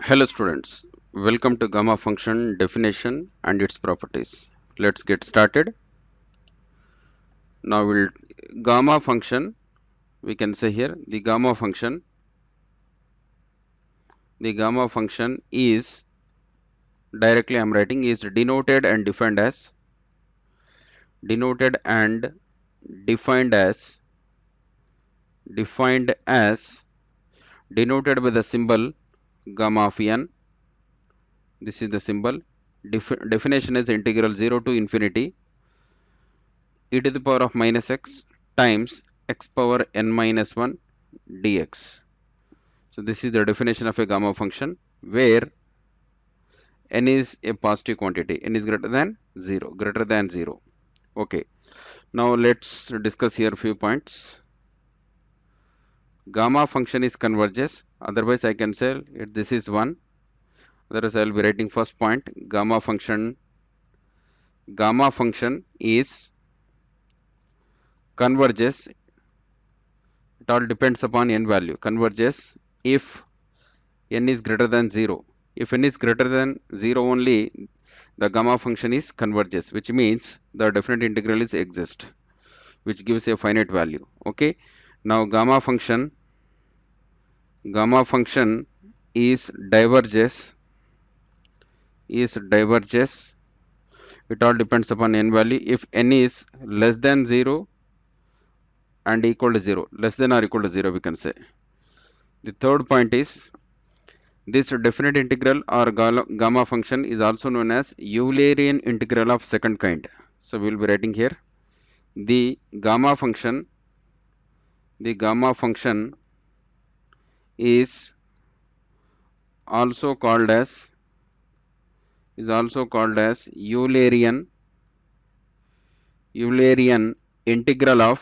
Hello students, welcome to gamma function definition and its properties. Let's get started. Now we'll gamma function, we can say here the gamma function is directly I'm writing is denoted and defined as defined as denoted by the symbol gamma of n. This is the symbol. Definition is integral 0 to infinity e to the power of minus x times x power n minus 1 dx. So this is the definition of a gamma function where n is a positive quantity, n is greater than 0. Okay, now let's discuss here a few points. Gamma function is converges, otherwise I can say this is 1. Otherwise I will be writing first point, gamma function is converges. It all depends upon n value. Converges if n is greater than 0. If n is greater than 0 only, the gamma function is converges, which means the definite integral is exist, which gives a finite value. Okay. Now gamma function is diverges. It all depends upon n value. If n is less than 0 and equal to 0, less than or equal to 0, we can say. The third point is this definite integral or gamma function is also known as Eulerian integral of second kind. So we will be writing here the gamma function is also called as Eulerian integral of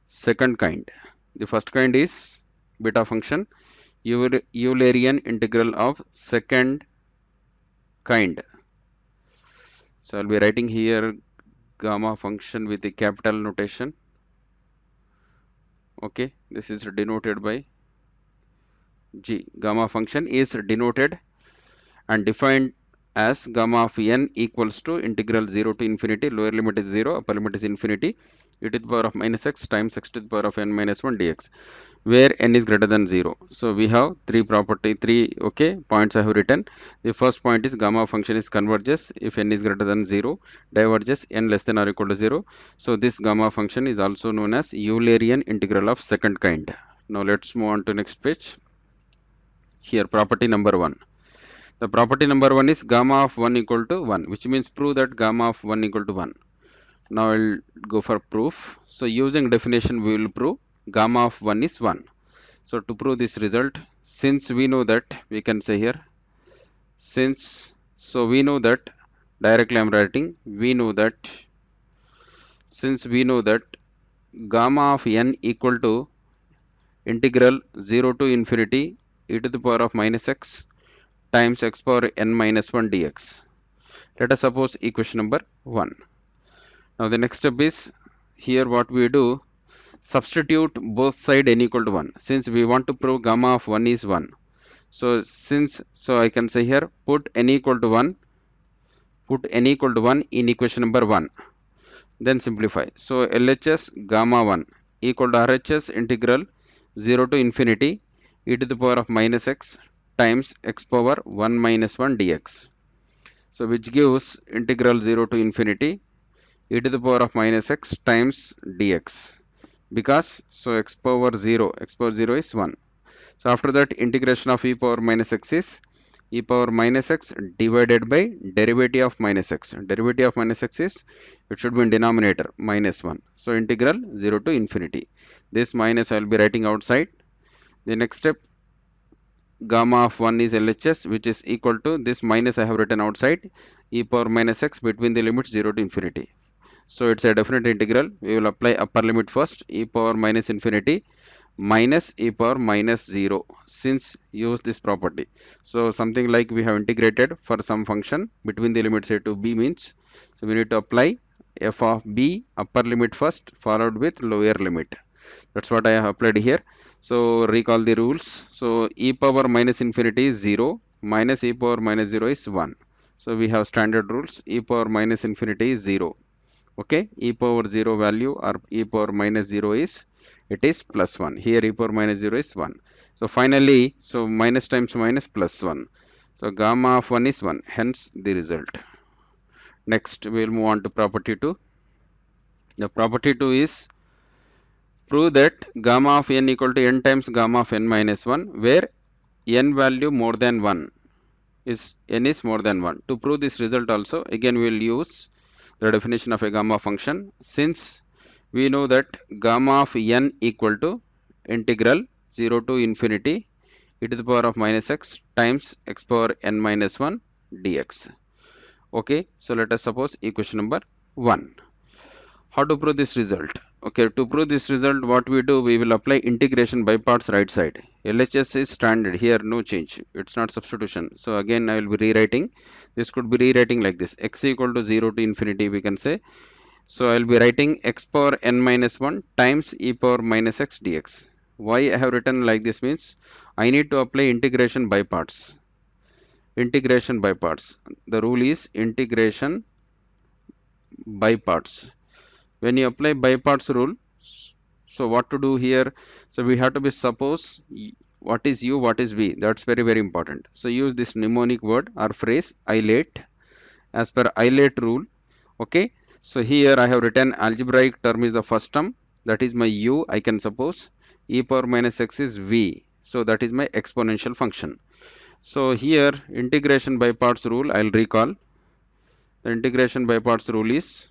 second kind. The first kind is beta function. Eulerian integral of second kind. So I'll be writing here gamma function with the capital notation. Okay, this is denoted by G. Gamma function is denoted and defined as gamma of n equals to integral 0 to infinity, lower limit is 0, upper limit is infinity, e to the power of minus x times x to the power of n minus 1 dx, where n is greater than 0. So we have three points I have written. The first point is gamma function is converges if n is greater than 0, diverges n less than or equal to 0. So this gamma function is also known as Eulerian integral of second kind. Now let's move on to next page. Here property number 1. The property number 1 is gamma of 1 equal to 1, which means prove that gamma of 1 equal to 1. Now I'll go for proof. So using definition we will prove gamma of 1 is 1. So to prove this result, since we know that, we can say here, we know that, directly I'm writing, since we know that gamma of n equal to integral 0 to infinity e to the power of minus x times x power n minus 1 dx. Let us suppose equation number 1. Now the next step is, here what we do, substitute both side n equal to 1. Since we want to prove gamma of 1 is 1. So I can say here, put n equal to 1 in equation number 1. Then simplify. So LHS gamma 1 equal to RHS integral 0 to infinity e to the power of minus x times x power 1 minus 1 dx. So which gives integral 0 to infinity e to the power of minus x times dx, because x power 0 is 1. So after that, integration of e power minus x is e power minus x divided by derivative of minus x. Derivative of minus x is, it should be in denominator, minus 1. So integral 0 to infinity. This minus I will be writing outside. The next step, gamma of 1 is LHS, which is equal to this minus I have written outside, e power minus x between the limits 0 to infinity. So it's a definite integral. We will apply upper limit first, e power minus infinity minus e power minus 0, since use this property. So something like we have integrated for some function between the limits a to b means, so we need to apply f of b upper limit first followed with lower limit. That's what I have applied here. So recall the rules. So e power minus infinity is 0, minus e power minus 0 is 1. So we have standard rules. E power minus infinity is 0. Okay, e power 0 value or e power minus 0 is, it is plus 1. Here e power minus 0 is 1. So finally, so minus times minus plus 1. So gamma of 1 is 1, hence the result. Next, we will move on to property 2. The property 2 is prove that gamma of n equal to n times gamma of n minus 1, where n value more than 1 is n is more than 1. To prove this result also, again we will use the definition of a gamma function, since we know that gamma of n equal to integral 0 to infinity e to the power of minus x times x power n minus 1 dx. Okay, so let us suppose equation number 1. How to prove this result? Okay, to prove this result, what we do, we will apply integration by parts right side. LHS is standard here, no change, it's not substitution. So again I will be rewriting, this could be rewriting like this: x equal to 0 to infinity, we can say. So I will be writing x power n minus 1 times e power minus x dx. Why I have written like this means, I need to apply integration by parts. Integration by parts, the rule is integration by parts. When you apply by parts rule, so what to do here? So we have to be suppose what is u, what is v, that's very important. So use this mnemonic word or phrase isolate, as per isolate rule. Okay, so here I have written algebraic term is the first term, that is my u. I can suppose e power minus x is v, so that is my exponential function. So here integration by parts rule, I'll recall. The integration by parts rule is,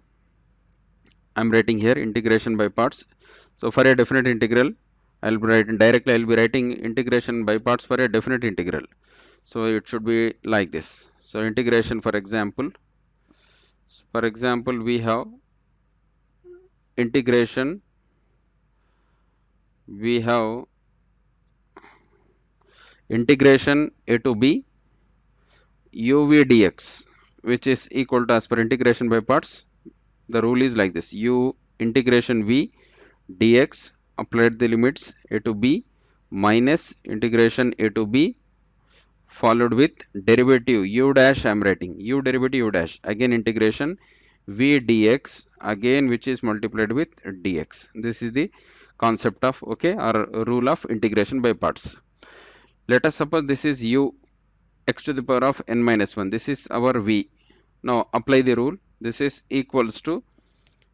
I'm writing here integration by parts. So for a definite integral, I'll be writing directly, I'll be writing integration by parts for a definite integral. So it should be like this. So integration, for example, we have integration, we have integration a to b uv dx, which is equal to, as per integration by parts, the rule is like this: u integration v dx, applied the limits a to b, minus integration a to b followed with derivative u dash, I am writing u derivative u dash, again integration v dx, again which is multiplied with dx. This is the concept of, okay, or rule of integration by parts. Let us suppose this is u x to the power of n minus 1, this is our v. Now apply the rule, this is equals to,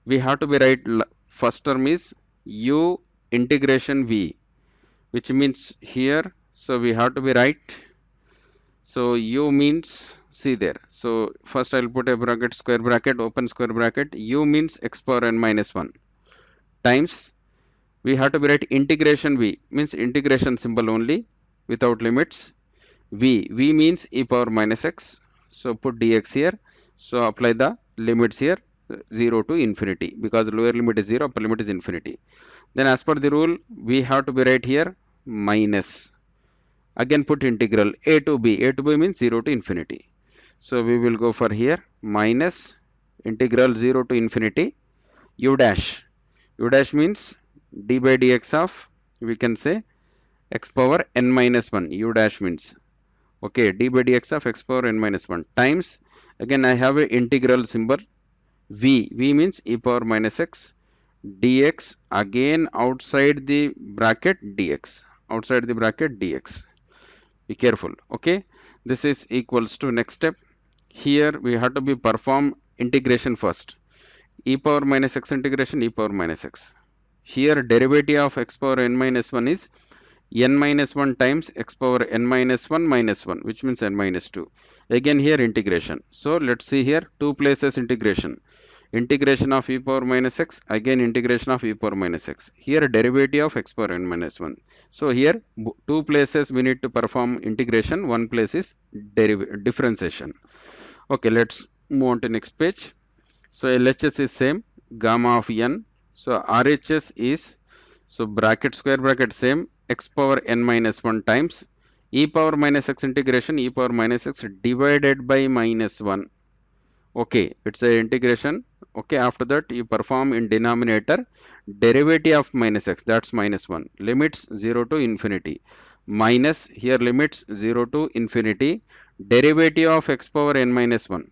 we have to be write first term is u integration v, which means here, so we have to be write, so u means, see there, so first I'll put a bracket, square bracket, open square bracket, u means x power n minus 1 times, we have to be write integration v, means integration symbol only without limits, v means e power minus x, so put dx here. So apply the limits here, 0 to infinity, because lower limit is 0, upper limit is infinity. Then as per the rule, we have to be right here minus, again put integral a to b, a to b means 0 to infinity. So we will go for here minus integral 0 to infinity u dash, u dash means d by dx of, we can say x power n minus 1, u dash means, okay, d by dx of x power n minus 1 times, again I have a integral symbol v means e power minus x dx, again outside the bracket dx, outside the bracket dx, be careful. Okay, this is equals to, next step, here we have to be perform integration first, e power minus x integration e power minus x. Here derivative of x power n minus 1 is n minus 1 times x power n minus 1 minus 1, which means n minus 2. Again here integration. So let's see here, two places integration. Integration of e power minus x, again integration of e power minus x. Here derivative of x power n minus 1. So here two places we need to perform integration, one place is differentiation. Okay, let's move on to next page. So LHS is same, gamma of n. So RHS is, so bracket square bracket same, x power n minus 1 times e power minus x integration e power minus x divided by minus 1. Okay, it's a integration. Okay, after that you perform in denominator derivative of minus x, that's minus 1, limits 0 to infinity, minus here limits 0 to infinity, derivative of x power n minus 1,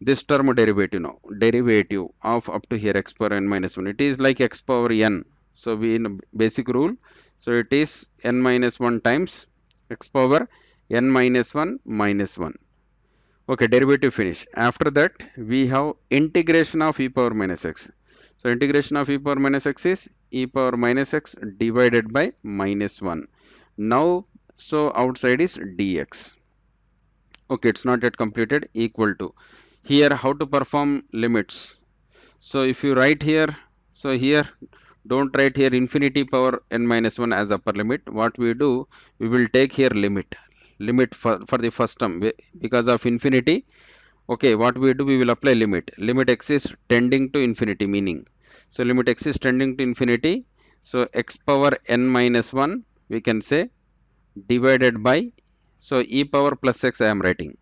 this term derivative now, derivative of up to here x power n minus 1, it is like x power n. So we in basic rule, so it is n minus 1 times x power n minus 1 minus 1. Okay, derivative finish. After that, we have integration of e power minus x. So integration of e power minus x is e power minus x divided by minus 1. Now, so outside is dx. Okay, it's not yet completed, equal to. Here, how to perform limits. So if you write here, so here, don't write here infinity power n minus 1 as upper limit. What we do, we will take here limit. Limit for the first term because of infinity. Okay, what we do, we will apply limit. Limit x is tending to infinity, meaning. So limit x is tending to infinity. So x power n minus 1, we can say, divided by, so e power plus x I am writing.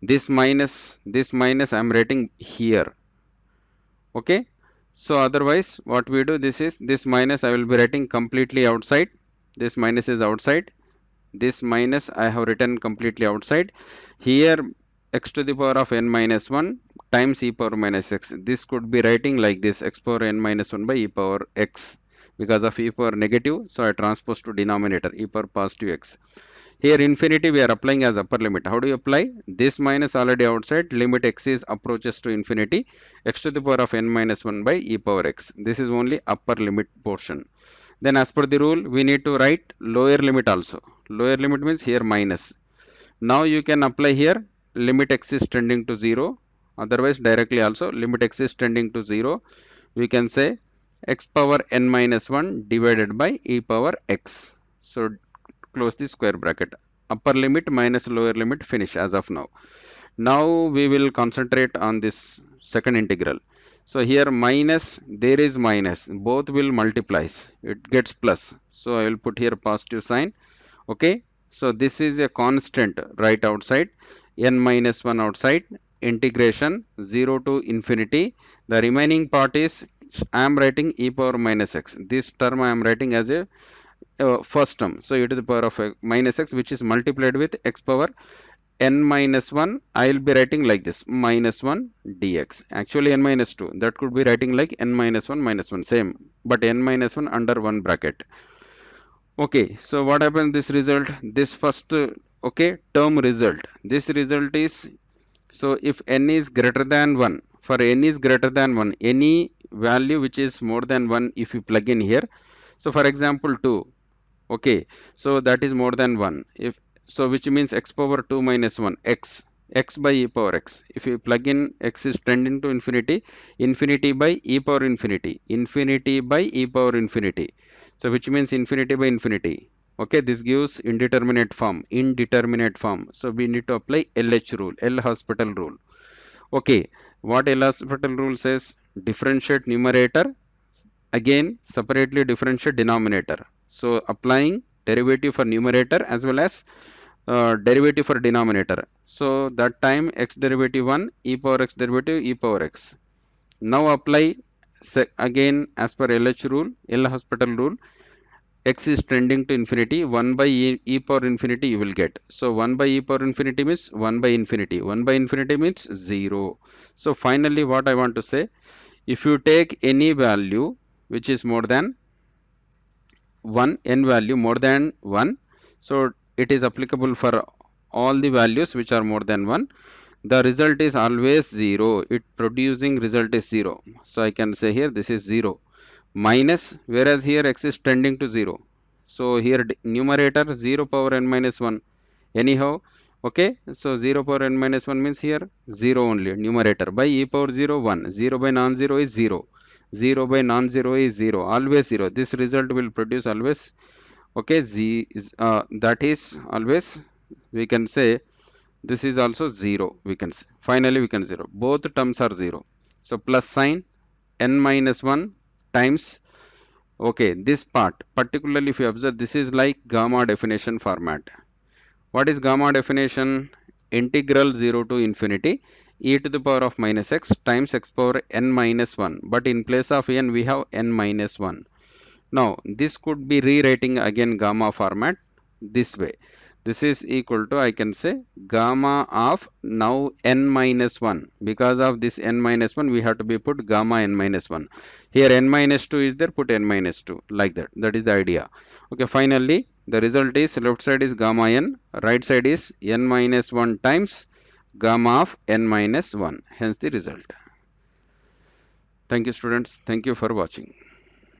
This minus I am writing here. Okay. So otherwise, what we do, this is, this minus I will be writing completely outside. This minus is outside. This minus I have written completely outside. Here x to the power of n minus 1 times e power minus x. This could be writing like this, x power n minus 1 by e power x. Because of e power negative, so I transpose to denominator e power positive x. Here infinity we are applying as upper limit. How do you apply? This minus already outside, limit x is approaches to infinity, x to the power of n minus 1 by e power x. This is only upper limit portion. Then as per the rule, we need to write lower limit also. Lower limit means here minus. Now you can apply here limit x is tending to 0. Otherwise directly also limit x is tending to 0. We can say x power n minus 1 divided by e power x. So close the square bracket. Upper limit minus lower limit, finish as of now. Now we will concentrate on this second integral. So here minus, there is minus, both will multiplies, it gets plus. So I will put here positive sign. Okay. So this is a constant right outside, n minus 1 outside, integration 0 to infinity. The remaining part is, I am writing e power minus x. This term I am writing as a first term. So e to the power of minus x, which is multiplied with x power n minus 1. I will be writing like this, minus 1 dx. Actually n minus 2. That could be writing like n minus 1 minus 1. Same. But n minus 1 under 1 bracket. Okay. So what happens this result? This first, okay, term result. This result is, so if n is greater than 1. For n is greater than 1. Any value which is more than 1 if you plug in here. So for example 2. Okay, so that is more than 1. If so, which means x power 2 minus 1, x by e power x. If you plug in x is tending to infinity, infinity by e power infinity, infinity by e power infinity. So which means infinity by infinity. Okay, this gives indeterminate form, indeterminate form. So we need to apply LH rule, L hospital rule. Okay, what L hospital rule says? Differentiate numerator, again separately differentiate denominator. So applying derivative for numerator as well as derivative for denominator. So that time x derivative 1, e power x derivative e power x. Now apply again as per LH rule, L hospital rule, x is tending to infinity, 1 by e power infinity you will get. So 1 by e power infinity means 1 by infinity. 1 by infinity means 0. So finally what I want to say, if you take any value which is more than 1, n value more than 1, so it is applicable for all the values which are more than 1, the result is always 0, it producing result is 0. So I can say here this is 0 minus, whereas here x is tending to 0. So here numerator 0 power n minus 1 anyhow. Okay, so 0 power n minus 1 means here 0 only, numerator by e power 0 1, 0 by non-zero is 0, 0 by non-zero is 0, always 0. This result will produce always, okay, that is always, we can say this is also 0, we can say. Finally we can 0, both terms are 0. So plus sign n minus 1 times, okay, this part particularly if you observe, this is like gamma definition format. What is gamma definition? Integral 0 to infinity e to the power of minus x times x power n minus 1. But in place of n, we have n minus 1. Now, this could be rewriting again gamma format this way. This is equal to, I can say, gamma of now n minus 1. Because of this n minus 1, we have to be put gamma n minus 1. Here n minus 2 is there, put n minus 2, like that. That is the idea. Okay, finally, the result is left side is gamma n, right side is n minus 1 times gamma of n minus 1. Hence the result. Thank you, students. Thank you for watching.